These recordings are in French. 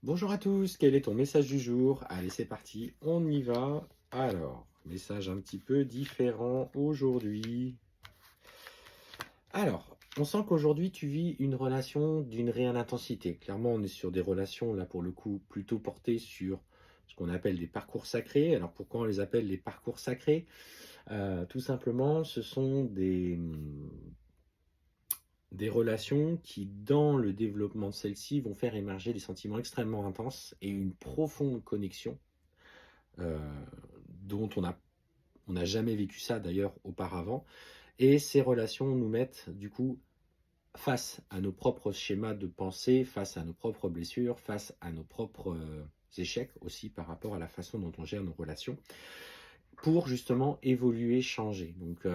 Bonjour à tous, quel est ton message du jour? Allez, c'est parti, on y va. Alors, message un petit peu différent aujourd'hui. Alors, on sent qu'aujourd'hui tu vis une relation d'une réelle intensité. Clairement, on est sur des relations, là pour le coup, plutôt portées sur ce qu'on appelle des parcours sacrés. Alors pourquoi on les appelle les parcours sacrés? Tout simplement, ce sont des relations qui, dans le développement de celles-ci, vont faire émerger des sentiments extrêmement intenses et une profonde connexion euh, dont on n'a jamais vécu ça d'ailleurs auparavant. Et ces relations nous mettent du coup face à nos propres schémas de pensée, face à nos propres blessures, face à nos propres échecs aussi par rapport à la façon dont on gère nos relations, pour justement évoluer, changer. Donc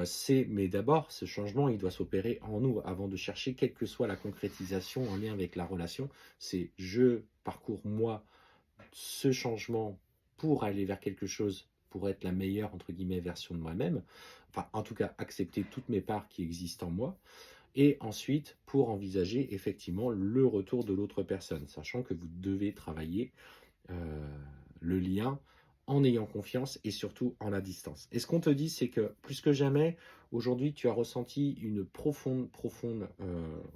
mais d'abord, ce changement, il doit s'opérer en nous avant de chercher quelle que soit la concrétisation en lien avec la relation. C'est je parcours moi ce changement pour aller vers quelque chose, pour être la meilleure, entre guillemets, version de moi-même, enfin, en tout cas, accepter toutes mes parts qui existent en moi, et ensuite, pour envisager effectivement le retour de l'autre personne, sachant que vous devez travailler euh, le lien en ayant confiance et surtout en la distance. Et ce qu'on te dit, c'est que plus que jamais, aujourd'hui, tu as ressenti une profonde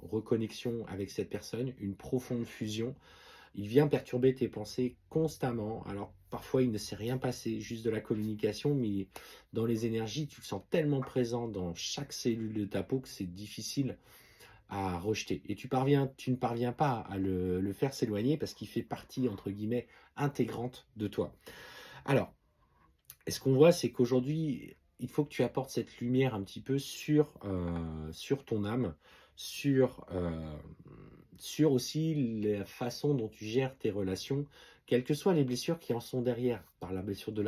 reconnexion avec cette personne, une profonde fusion. Il vient perturber tes pensées constamment. Alors parfois il ne s'est rien passé, juste de la communication, mais dans les énergies, tu le sens tellement présent dans chaque cellule de ta peau que c'est difficile à rejeter. Et tu ne parviens pas à le faire s'éloigner parce qu'il fait partie, entre guillemets, intégrante de toi. Alors, et ce qu'on voit, c'est qu'aujourd'hui, il faut que tu apportes cette lumière un petit peu sur ton âme, sur, euh, sur aussi la façon dont tu gères tes relations, quelles que soient les blessures qui en sont derrière, par la blessure de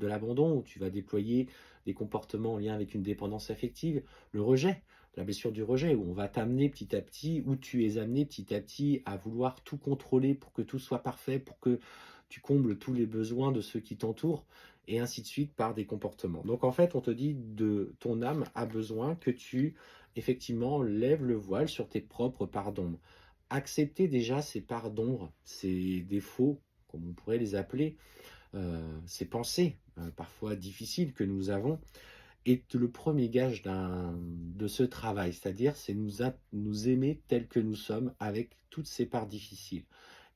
l'abandon, où tu vas déployer des comportements en lien avec une dépendance affective, le rejet, la blessure du rejet, où on va t'amener petit à petit, où tu es amené petit à petit à vouloir tout contrôler pour que tout soit parfait, pour que tu combles tous les besoins de ceux qui t'entourent et ainsi de suite par des comportements. Donc en fait, on te dit de ton âme a besoin que tu effectivement lèves le voile sur tes propres parts d'ombre. Accepter déjà ces parts d'ombre, ces défauts, comme on pourrait les appeler, ces pensées parfois difficiles que nous avons, est le premier gage de ce travail, c'est-à-dire c'est nous aimer tels que nous sommes avec toutes ces parts difficiles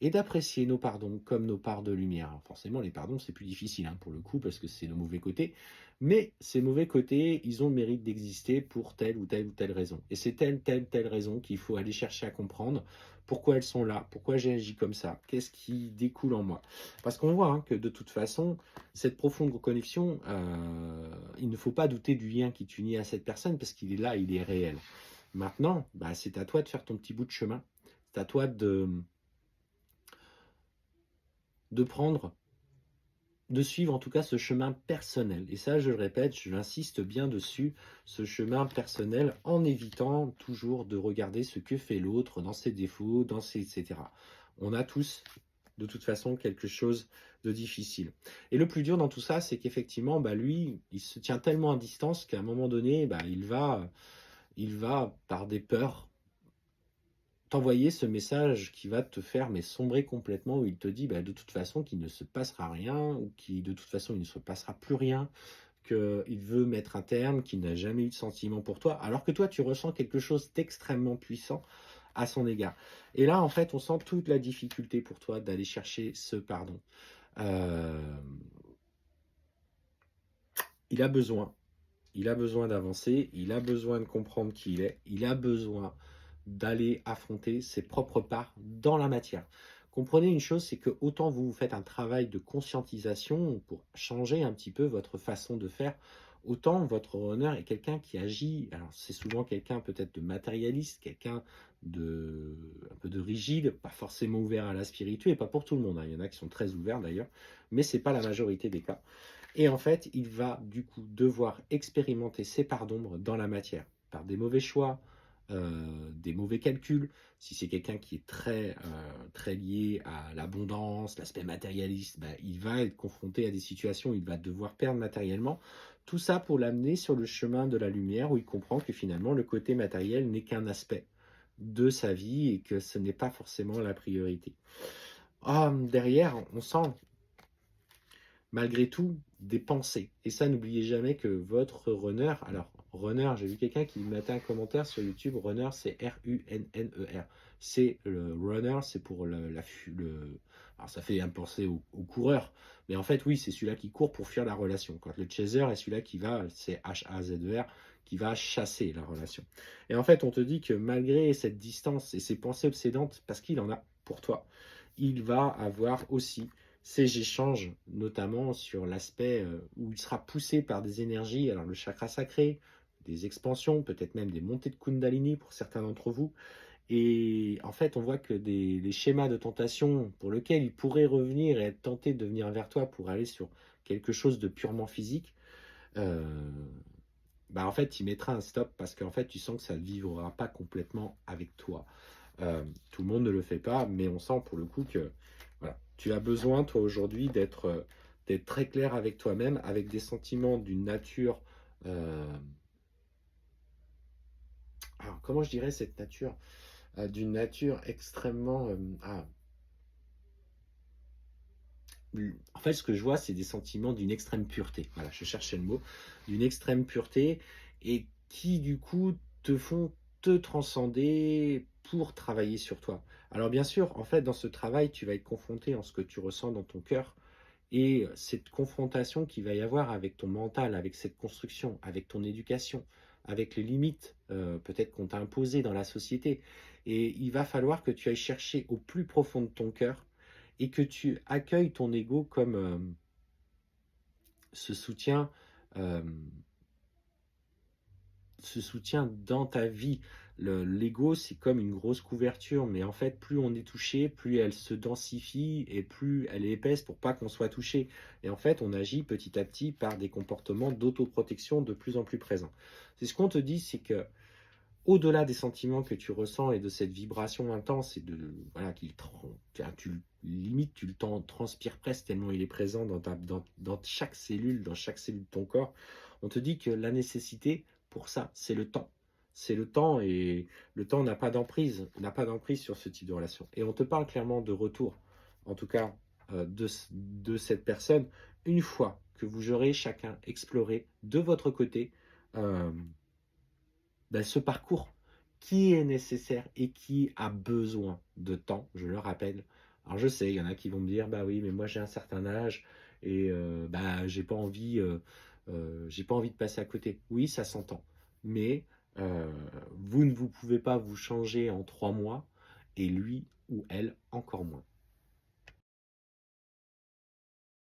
et d'apprécier nos pardons comme nos parts de lumière. Alors forcément, les pardons, c'est plus difficile pour le coup parce que c'est le mauvais côté, mais ces mauvais côtés, ils ont le mérite d'exister pour telle ou telle ou telle raison. Et c'est telle raison qu'il faut aller chercher à comprendre pourquoi elles sont là, pourquoi j'ai agi comme ça, qu'est-ce qui découle en moi. Parce qu'on voit que de toute façon, cette profonde reconnexion, il ne faut pas douter du lien qui t'unit à cette personne parce qu'il est là, il est réel. Maintenant, c'est à toi de faire ton petit bout de chemin. C'est à toi de prendre, de suivre en tout cas ce chemin personnel. Et ça, je le répète, je l'insiste bien dessus, ce chemin personnel en évitant toujours de regarder ce que fait l'autre dans ses défauts, etc. On a tous de toute façon quelque chose de difficile. Et le plus dur dans tout ça, c'est qu'effectivement, lui, il se tient tellement à distance qu'à un moment donné, il va par des peurs t'envoyer ce message qui va te faire sombrer complètement, où il te dit de toute façon qu'il ne se passera rien, ou qui de toute façon il ne se passera plus rien, qu'il veut mettre un terme, qu'il n'a jamais eu de sentiment pour toi, alors que toi tu ressens quelque chose d'extrêmement puissant à son égard. Et là, en fait, on sent toute la difficulté pour toi d'aller chercher ce pardon. Euh, il a besoin, il a besoin d'avancer, il a besoin de comprendre qui il est, il a besoin d'aller affronter ses propres parts dans la matière. Comprenez une chose, c'est que autant vous faites un travail de conscientisation pour changer un petit peu votre façon de faire, autant votre honneur est quelqu'un qui agit, alors c'est souvent quelqu'un peut-être de matérialiste, quelqu'un un peu de rigide, pas forcément ouvert à la spiritualité, et pas pour tout le monde, il y en a qui sont très ouverts d'ailleurs, mais ce n'est pas la majorité des cas. Et en fait, il va du coup devoir expérimenter ses parts d'ombre dans la matière, par des mauvais choix, des mauvais calculs. Si c'est quelqu'un qui est très lié à l'abondance, l'aspect matérialiste, il va être confronté à des situations où il va devoir perdre matériellement. Tout ça pour l'amener sur le chemin de la lumière, où il comprend que finalement le côté matériel n'est qu'un aspect de sa vie et que ce n'est pas forcément la priorité. Derrière, on sent malgré tout des pensées. Et ça, n'oubliez jamais que votre runner, alors runner, j'ai vu quelqu'un qui mettait un commentaire sur YouTube, runner c'est R-U-N-N-E-R. C'est le runner, c'est pour alors ça fait un penser au coureur, mais en fait oui, c'est celui-là qui court pour fuir la relation. Quand le chaser est celui-là qui va, c'est H-A-Z-E-R, qui va chasser la relation. Et en fait, on te dit que malgré cette distance et ces pensées obsédantes, parce qu'il en a pour toi, il va avoir aussi ces échanges, notamment sur l'aspect où il sera poussé par des énergies, alors le chakra sacré, des expansions, peut-être même des montées de Kundalini pour certains d'entre vous. Et en fait, on voit que les schémas de tentation pour lesquels il pourrait revenir et être tenté de venir vers toi pour aller sur quelque chose de purement physique, euh, en fait, il mettra un stop parce qu'en fait, tu sens que ça ne vivra pas complètement avec toi. Tout le monde ne le fait pas, mais on sent pour le coup que voilà, tu as besoin, toi, aujourd'hui, d'être très clair avec toi-même, avec des sentiments d'une nature. euh, alors, comment je dirais cette nature? D'une nature extrêmement. En fait, ce que je vois, c'est des sentiments d'une extrême pureté. Voilà, je cherchais le mot. D'une extrême pureté et qui, du coup, te font te transcender pour travailler sur toi. Alors, bien sûr, en fait, dans ce travail, tu vas être confronté en ce que tu ressens dans ton cœur et cette confrontation qu'il va y avoir avec ton mental, avec cette construction, avec ton éducation, avec les limites peut-être qu'on t'a imposées dans la société. Et il va falloir que tu ailles chercher au plus profond de ton cœur et que tu accueilles ton ego comme ce soutien, euh, ce soutien dans ta vie. L'ego, c'est comme une grosse couverture, mais en fait, plus on est touché, plus elle se densifie et plus elle est épaisse pour pas qu'on soit touché. Et en fait, on agit petit à petit par des comportements d'autoprotection de plus en plus présents. C'est ce qu'on te dit, c'est que au-delà des sentiments que tu ressens et de cette vibration intense et de voilà limite tu le transpires presque tellement il est présent dans chaque cellule de ton corps, on te dit que la nécessité pour ça c'est le temps. C'est le temps et le temps n'a pas d'emprise sur ce type de relation. Et on te parle clairement de retour, en tout cas de cette personne, une fois que vous aurez chacun exploré de votre côté euh, ce parcours qui est nécessaire et qui a besoin de temps, je le rappelle. Alors je sais, il y en a qui vont me dire, bah oui, mais moi j'ai un certain âge et j'ai pas envie de passer à côté. Oui, ça s'entend, mais vous ne vous pouvez pas vous changer en 3 mois et lui ou elle encore moins.